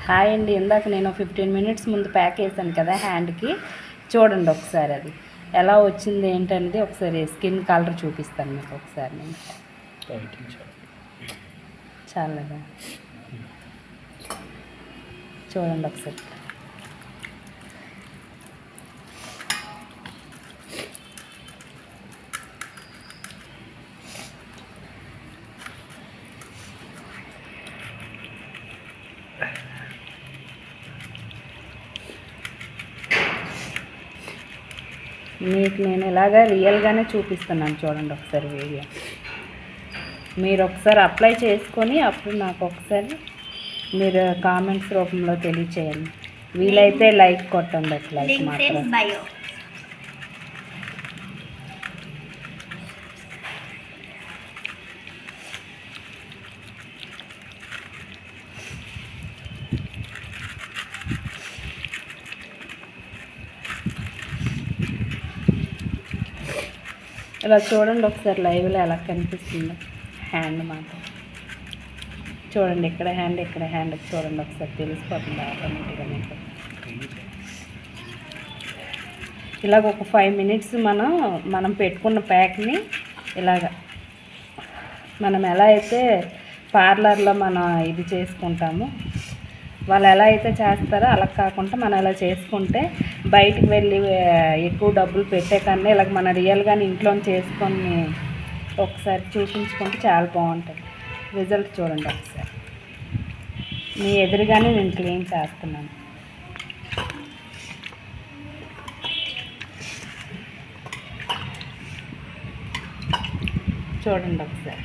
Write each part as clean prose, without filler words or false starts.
Hi అండి, ఇందాక నేను 15 మినిట్స్ ముందు ప్యాక్ చేశాను కదా హ్యాండ్కి. చూడండి ఒకసారి అది ఎలా వచ్చింది ఏంటనేది ఒకసారి స్కిన్ కలర్ చూపిస్తాను మీకు ఒకసారి. నేను చాలా చూడండి ఒకసారి. మీకు నేను ఇలాగా రియల్గానే చూపిస్తున్నాను, చూడండి ఒకసారి వీడియో. మీరు ఒకసారి అప్లై చేసుకొని అప్పుడు నాకు ఒకసారి మీరు కామెంట్స్ రూపంలో తెలియచేయండి. వీలైతే లైక్ కొట్టండి, లైక్ మాత్రం. ఇలా చూడండి ఒకసారి లైవ్లో ఎలా కనిపిస్తుందో హ్యాండ్ మాత్రం. చూడండి ఇక్కడ హ్యాండ్, ఇక్కడ హ్యాండ్ చూడండి ఒకసారి, తెలిసిపోతుంది ఆటోమేటిక్గా మీకు. ఇలాగ ఒక 5 మినిట్స్ మనం పెట్టుకున్న ప్యాక్ని ఇలాగ మనం ఎలా అయితే పార్లర్లో మనం ఇది చేసుకుంటామో వాళ్ళు ఎలా అయితే చేస్తారో అలా కాకుండా మనం అలా చేసుకుంటే బయటికి వెళ్ళి ఎక్కువ డబ్బులు పెట్టే కన్నా ఇలాగ మన రియల్గానే ఇంట్లో చేసుకొని ఒకసారి చూపించుకుంటే చాలా బాగుంటుంది. రిజల్ట్ చూడండి ఒకసారి, మీ ఎదురుగానే నేను క్లీన్ చేస్తున్నాను. చూడండి ఒకసారి.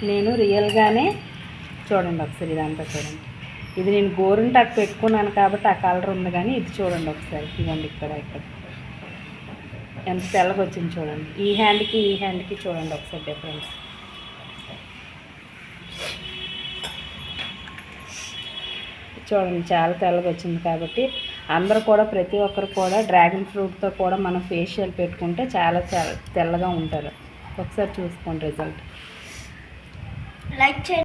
నేను రియల్గానే చూడండి ఒకసారి, ఇదంతా చూడండి. ఇది నేను గోరింటాకు పెట్టుకున్నాను కాబట్టి ఆ కలర్ ఉంది, కానీ ఇది చూడండి ఒకసారి. ఇవ్వండి ఇక్కడ ఎంత తెల్లగా వచ్చింది చూడండి. ఈ హ్యాండ్కి చూడండి ఒకసారి డిఫరెన్స్. చూడండి చాలా తెల్లగా వచ్చింది. కాబట్టి అందరూ కూడా ప్రతి ఒక్కరు కూడా డ్రాగన్ ఫ్రూట్తో కూడా మనం ఫేషియల్ పెట్టుకుంటే చాలా తెల్లగా ఉంటారు. ఒకసారి చూసుకోండి రిజల్ట్. లైక్ చేయండి.